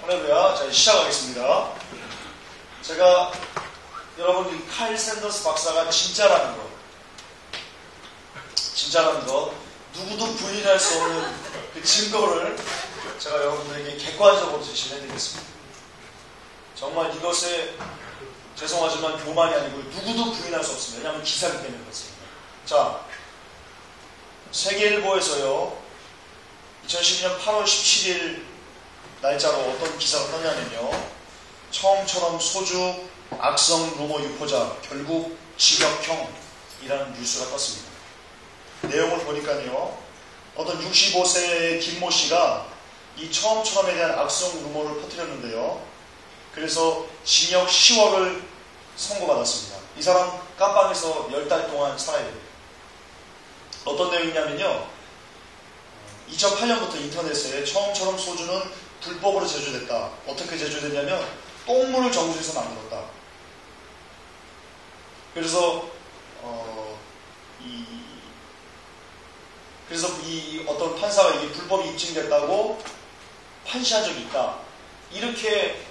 할렐루야. 자, 시작하겠습니다. 제가 여러분 이 칼 샌더스 박사가 진짜라는 거, 누구도 부인할 수 없는 그 증거를 제가 여러분들에게 객관적으로 제시를 해드리겠습니다. 정말 이것에 죄송하지만 교만이 아니고 누구도 부인할 수 없습니다. 왜냐하면 기사기 때문에 그렇습니다. 자, 세계일보에서요 2012년 8월 17일 날짜로 어떤 기사를 하냐면요, 처음처럼 소주 악성 루머 유포자 결국 징역형이라는 뉴스가 떴습니다. 내용을 보니까요, 어떤 65세의 김모 씨가 이 처음처럼에 대한 악성 루머를 퍼뜨렸는데요, 그래서 징역 10억을 선고받았습니다. 이 사람 깜빵에서 10달 동안 살아야 됩니다. 어떤 내용이냐면요, 2008년부터 인터넷에 처음처럼 소주는 불법으로 제조됐다. 어떻게 제조됐냐면 똥물을 정수해서 만들었다. 그래서 이 어떤 판사가 이게 불법이 입증됐다고 판시한 적이 있다. 이렇게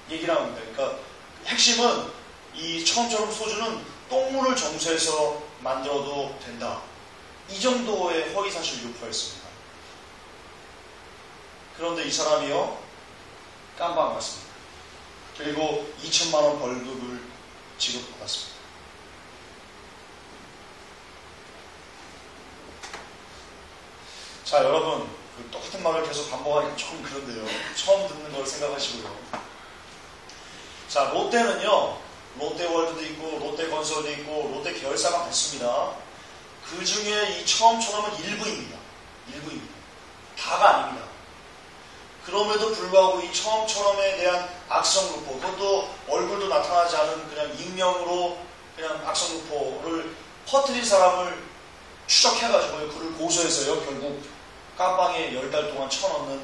얘기를 합니다. 그러니까 핵심은 이 처음처럼 소주는 똥물을 정수해서 만들어도 된다. 이 정도의 허위사실 유포였습니다. 그런데 이 사람이요, 깜빵 갔습니다. 그리고 2천만원 벌금을 지급받았습니다. 자, 여러분, 똑같은 말을 계속 반복하기가 조금 그런데요, 처음 듣는 걸 생각하시고요. 자, 롯데는요, 롯데월드도 있고 롯데건설도 있고 롯데 계열사가 많습니다. 그 중에 이 처음처럼은 일부입니다. 다가 아닙니다. 그럼에도 불구하고 이 처음처럼에 대한 악성 루포, 그것도 얼굴도 나타나지 않은 그냥 익명으로 그냥 악성 루포를 퍼뜨린 사람을 추적해가지고 그를 고소해서요, 결국 깜빵에 10달 동안 쳐넣는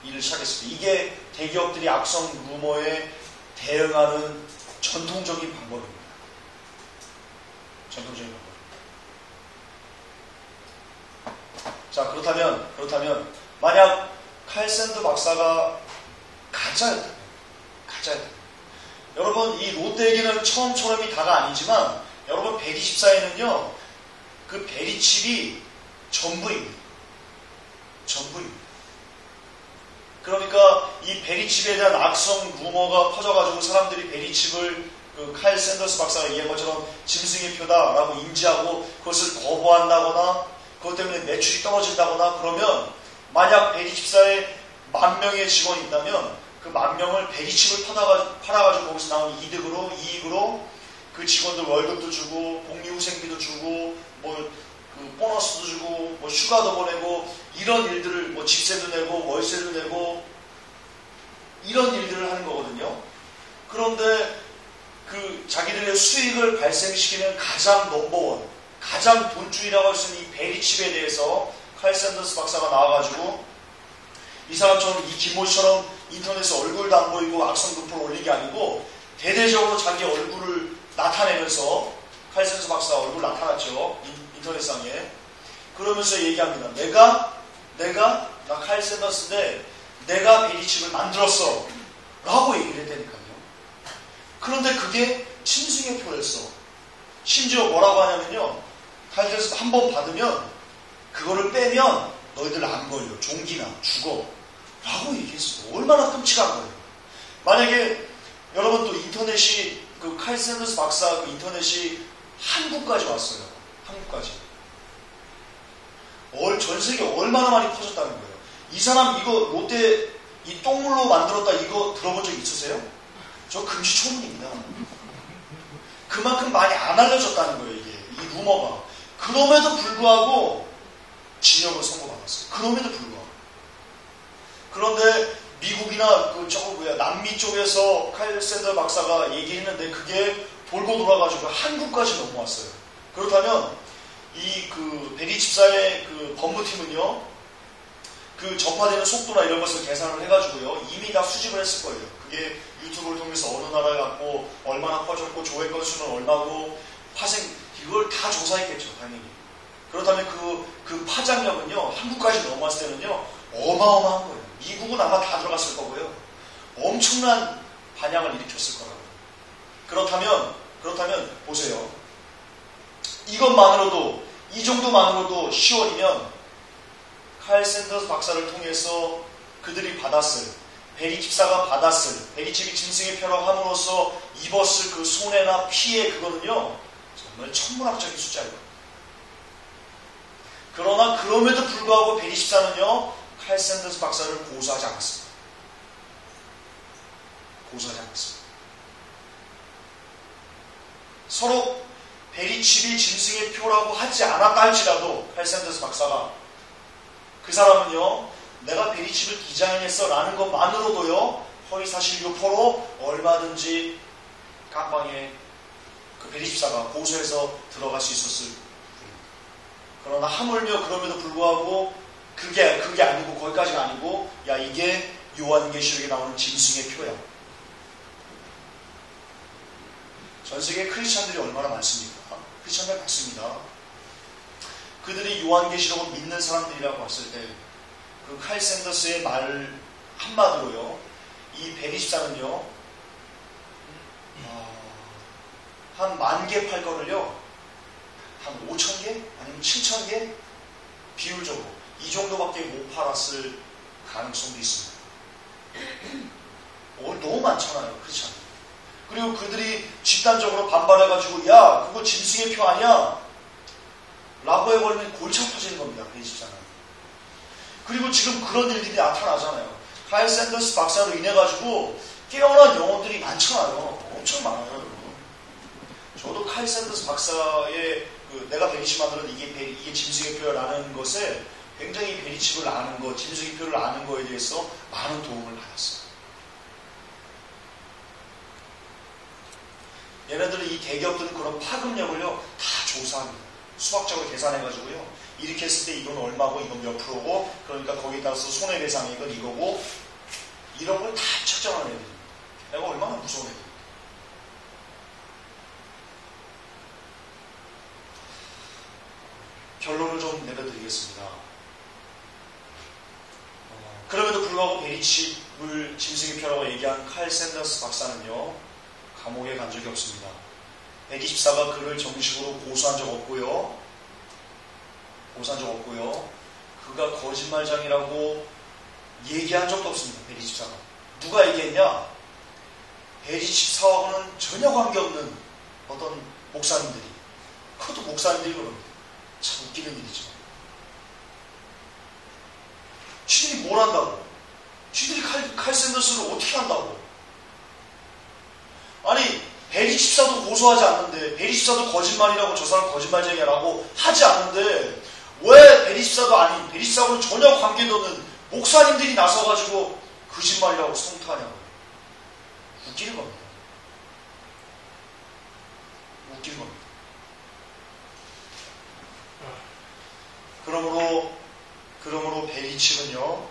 일을 시작했습니다. 이게 대기업들이 악성 루머에 대응하는 전통적인 방법입니다. 자, 그렇다면 만약 칼 샌더 박사가 가짜였다. 여러분, 이 롯데 얘기는 처음처럼이 다가 아니지만 여러분 124에는요 그 베리칩이 전부입니다. 그러니까 이 베리칩에 대한 악성 루머가 퍼져가지고 사람들이 베리칩을 그 칼 샌더스 박사가 얘기한 것처럼 짐승의 표다라고 인지하고 그것을 거부한다거나 그것 때문에 매출이 떨어진다거나 그러면, 만약 베리칩사에 10,000명의 직원이 있다면 그 10,000명을 베리칩을 팔아가지고 거기서 나온 이익으로 그 직원들 월급도 주고 복리후생비도 주고 그 보너스도 주고 휴가도 보내고 이런 일들을 집세도 내고 월세도 내고 이런 일들을 하는 거거든요. 그런데 그 자기들의 수익을 발생시키는 가장 넘버원, 가장 돈줄이라고 할 수 있는 이 베리칩에 대해서 칼 샌더스 박사가 나와가지고 이 사람처럼 이 김모씨처럼 인터넷에 얼굴도 안 보이고 악성 루포를 올린 게 아니고 대대적으로 자기 얼굴을 나타내면서, 칼 샌더스 박사 얼굴 나타났죠, 인터넷상에. 그러면서 얘기합니다. 내가 칼 샌더스인데 내가 베리칩을 만들었어 라고 얘기를 했다니까요. 그런데 그게 짐승의 표였어. 심지어 뭐라고 하냐면요, 칼 샌더스 한 번 받으면 그거를 빼면 너희들 안 걸려, 종기나 죽어 라고 얘기했어. 얼마나 끔찍한 거예요. 만약에 여러분 또 인터넷이 그 칼 샌더스 박사 그 인터넷이 한국까지 왔어요. 한국까지. 전 세계 얼마나 많이 퍼졌다는 거예요. 이 사람 이거 롯데 이 똥물로 만들었다 이거 들어본 적 있으세요? 저 금시초문입니다. 그만큼 많이 안 알려졌다는 거예요, 이게. 이 루머가. 그럼에도 불구하고 징역을 선고받았어요. 그럼에도 불구하고. 그런데 미국이나 남미 쪽에서 칼 샌더 박사가 얘기했는데 그게 돌고 돌아가지고 한국까지 넘어왔어요. 그렇다면 이 그 베리칩사의 그 법무팀은요, 그 전파되는 속도나 이런 것을 계산을 해가지고요 이미 다 수집을 했을 거예요. 그게 유튜브를 통해서 어느 나라에 갔고 얼마나 퍼졌고 조회 건수는 얼마고 이걸 다 조사했겠죠, 당연히. 그렇다면 그 파장력은요, 한국까지 넘어왔을 때는요, 어마어마한 거예요. 미국은 아마 다 들어갔을 거고요. 엄청난 반향을 일으켰을 거라고. 그렇다면 보세요. 이것만으로도, 이 정도만으로도 10월이면 칼 샌더스 박사를 통해서 그들이 받았을, 베리 집사가 받았을, 베리 집이 짐승의 표라고 함으로써 입었을 그 손해나 피해, 그거는요 정말 천문학적인 숫자예요. 그러나 그럼에도 불구하고 베리 집사는요 칼 샌더스 박사를 고소하지 않았습니다. 고소하지 않았습니다. 서로 베리 집이 짐승의 표라고 하지 않았다 할지라도 칼 샌더스 박사가, 그 사람은요 내가 베리 집을 디자인했어 라는 것만으로도요 허위사실 유포로 얼마든지 깜방에 그 베리 집사가 고소해서 들어갈 수 있었을 뿐입니다. 그러나 하물며 그럼에도 불구하고 그게 아니고, 거기까지가 아니고, 야 이게 요한계시록에 나오는 짐승의 표야. 전 세계 크리스찬들이 얼마나 많습니까? 크리스찬들 많습니다. 그들이 요한계시록을 믿는 사람들이라고 봤을 때 그 칼 샌더스의 말 한마디로요 이 베리 집사는요 한 10,000개 팔 거를요 한 5,000개? 아니면 7,000개? 비율적으로 이 정도밖에 못 팔았을 가능성도 있습니다. 너무 많잖아요, 크리스찬. 그리고 그들이 집단적으로 반발해가지고 야 그거 짐승의 표 아니야? 라고 해버리면 골치 아파지는 겁니다, 베리 집사는. 그리고 지금 그런 일들이 나타나잖아요. 칼 샌더스 박사로 인해가지고 깨어난 영혼들이 많잖아요. 엄청 많아요. 저도 칼 샌더스 박사의 내가 베리칩 만드는 이게 짐승의 표라는 것에 굉장히 베리칩을 아는 것, 짐승의 표를 아는 거에 대해서 많은 도움을 받았어요. 얘네들은 이 대기업들은 그런 파급력을요 다 조사합니다. 수학적으로 계산해가지고요 이렇게 했을 때 이건 얼마고 이건 몇 프로고, 그러니까 거기에 따라서 손해배상액은 이거고, 이런 걸 다 측정하는 애들입니다. 내가 얼마나 무서운 애들입니다. 결론을 좀 내려드리겠습니다. 그럼에도 불구하고 베리칩을 짐승의 표라고 얘기한 칼 샌더스 박사는요 감옥에 간 적이 없습니다. 베리 집사가 그를 정식으로 고소한 적 없고요. 그가 거짓말장이라고 얘기한 적도 없습니다. 베리 집사가. 누가 얘기했냐? 베리 집사하고는 전혀 관계없는 어떤 목사님들이, 그것도 목사님들이 그럽니다. 참 웃기는 일이죠. 지들이 뭘 한다고? 지들이 칼 샌더스를 어떻게 한다고? 아니 베리 집사도 고소하지 않는데, 베리 집사도 거짓말이라고 저 사람 거짓말쟁이라고 하지 않는데 왜 베리 집사도 아닌, 베리 집사하고는 전혀 관계도 없는 목사님들이 나서가지고 거짓말이라고 성토하냐고요. 웃기는 겁니다. 웃기는 겁니다. 그러므로 베리칩은요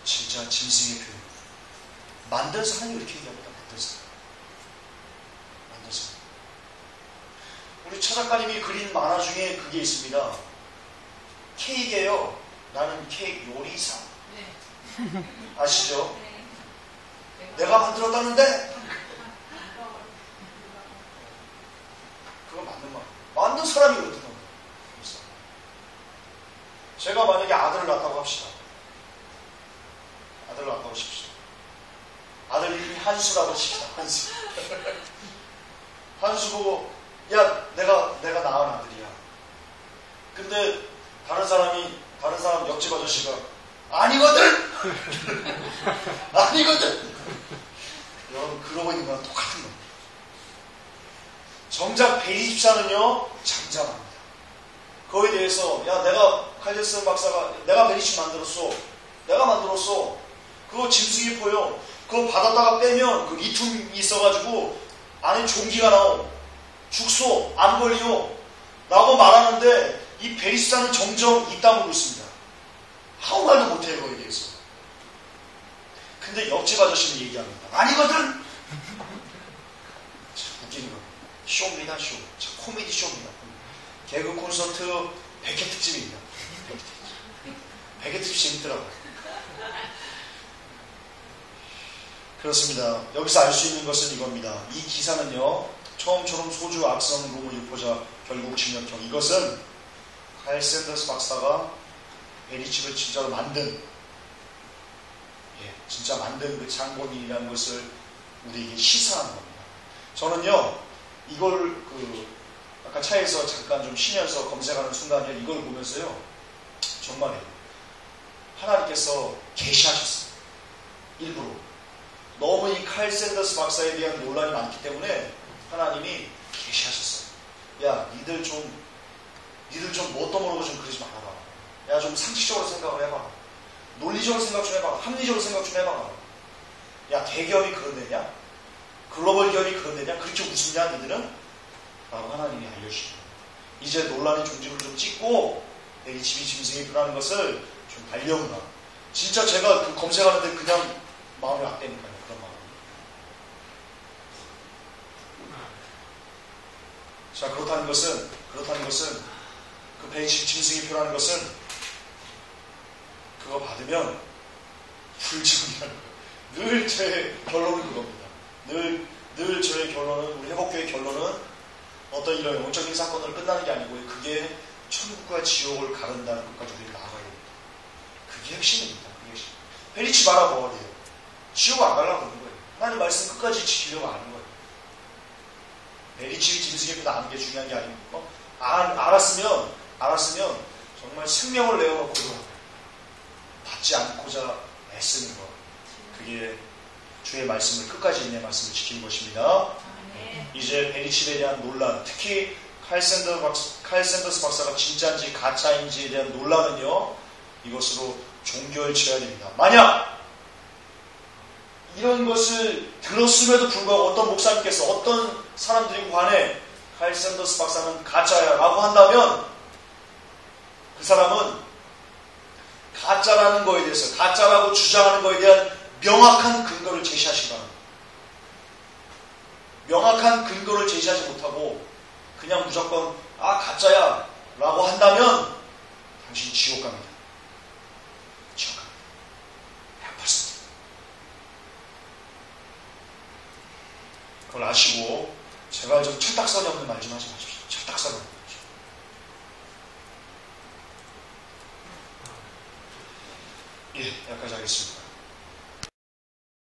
진짜 짐승의 표현입니다. 만든 사람이 이렇게 얘기합니다. 만든 사람. 우리 처 작가님이 그린 만화 중에 그게 있습니다. 케이크예요. 나는 케이크 요리사. 네. 아시죠? 네. 내가 만들었다는데? 그거 맞는 말. 만든 사람이 그렇더라고요. 제가 만약에 아들을 낳았다고 합시다. 아들을 낳았다고 싶시다. 아들 이름이 한수라고 칩시다. 한수. 한수 보고 야 내가 낳은 아들이야. 근데 다른 사람 옆집 아저씨가 아니거든. 아니거든. 여러분 그러고 있는 거랑 똑같은 겁니다. 정작 베리 집사는요 잠잠합니다. 그거에 대해서 야 내가 칼제스 박사가 내가 베리칩 만들었어. 내가 만들었어. 그거 짐승이 보여. 그거 받았다가 빼면 그 리튬이 있어가지고 안에 종기가 나오. 죽소. 안 걸리요. 라고 말하는데 이 베리스타는 정정 입 다물고 있습니다. 아무 말도 못해요. 거기에 대해서. 근데 옆집 아저씨는 얘기합니다. 아니거든. 참 웃기는 거. 쇼입니다. 쇼. 참 코미디 쇼입니다. 개그 콘서트 100회 특집입니다. 100회 특집 재밌더라고요. 그렇습니다. 여기서 알 수 있는 것은 이겁니다. 이 기사는요, 처음처럼 소주 악성 루머 유포자 결국 징역형. 이것은 칼 샌더스 박사가 베리칩을 진짜로 만든, 진짜 만든 그 장본인이라는 것을 우리에게 시사하는 겁니다. 저는요, 이걸 아까 차에서 잠깐 좀 쉬면서 검색하는 순간에 이걸 보면서요, 정말이에요. 하나님께서 계시하셨어요. 일부러. 너무 이 칼 샌더스 박사에 대한 논란이 많기 때문에 하나님이 계시하셨어요. 야, 니들 좀 뭣도 모르고 좀 그러지 말아봐. 야, 좀 상식적으로 생각을 해봐. 논리적으로 생각 좀 해봐. 합리적으로 생각 좀 해봐. 야, 대기업이 그런 데냐? 글로벌 기업이 그런 데냐? 그렇게 웃으냐, 니들은? 라고 하나님이 알려주시고, 이제 논란의 종지부를 좀 찍고 베리칩이 짐승이 변하는 것을 좀 알려구나. 진짜 제가 그 검색하는데 그냥 마음이 악되니까요. 그런 마음. 자, 그렇다는 것은 그 베리칩 짐승이 변하는 것은 그거 받으면 불지문이라는 거예요. 늘 제 결론은 그겁니다. 늘 저의 결론은, 우리 회복교의 결론은 어떤 이런 영적인 사건으로 끝나는 게 아니고 그게 천국과 지옥을 가른다는 것까지 우리가 나아가야 됩니다. 그게 핵심입니다. 그게 핵심. 베리칩 알아보아야 돼요. 지옥 안 가려고 하는 거예요. 하나님 말씀 끝까지 지키려고 하는 거예요. 베리칩이 짐승에 나는 게 중요한 게 아니고, 알았으면 정말 생명을 내어놓고도 받지 않고자 애쓰는 것. 그게 주의 말씀을 끝까지 인내 말씀을 지키는 것입니다. 이제 베리칩에 대한 논란, 특히 칼 샌더스 박사가 진짜인지 가짜인지에 대한 논란은요, 이것으로 종결지어야 됩니다. 만약 이런 것을 들었음에도 불구하고 어떤 목사님께서, 어떤 사람들이 관해 칼 샌더스 박사는 가짜야 라고 한다면, 그 사람은 가짜라는 거에 대해서, 가짜라고 주장하는 거에 대한 명확한 근거를 제시하시기 바랍니다. 명확한 근거를 제시하지 못하고 그냥 무조건 가짜야 라고 한다면 당신 지옥 갑니다. 지옥 갑니다. 100%. 그걸 아시고, 제발 좀 철딱선이 없는 말 좀 하지 마십시오. 철딱선이 없는 말. 여기까지 하겠습니다.